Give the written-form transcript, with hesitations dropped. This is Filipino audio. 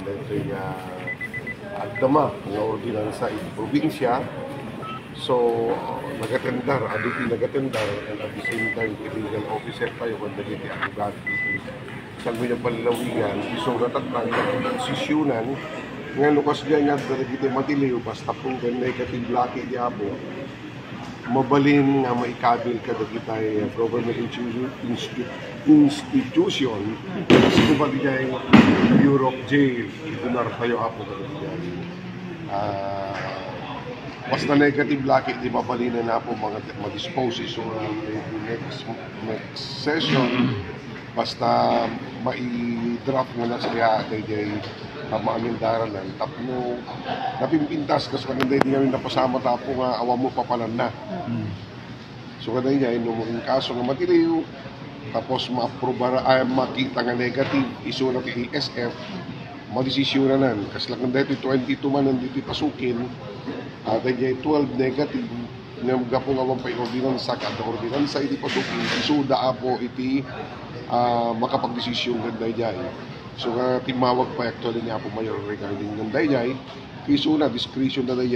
dahil agdama nga ordinansa iti probinsya. So nagatendar, aditi nagatendar, and at the same time illegal officer tayo kung dagiti abogado iti isang mga palawigan isong natatang posisyonan nga lukas ganyan dagiti matiliw basta kung ganay katiblaki di abo mabalin nga maikabil ka dagiti government institution kasi ba digay Europe jail itunar tayo apo dagiti basta negative laki di mabalin na po mga ma-dispose so next session basta mai-draft mo na siya kay maamindaran tapno napimpintas kasi kanina hindi kami napasama tapo nga awa mo papalan na. So kanina yung kaso nga matiliw tapos ma-approve makita nga negative iso na TSF madesisyonan kasi lang dito 22 man nandito pasukin at ay 12 negative nga magapong awang pa ordinansa kada ordinansa iti pasukin iso da po iti makapagdesisyon ganda jay. So timawag pa actually niya po mayor regarding ng dayjay iso na discretion na dayjay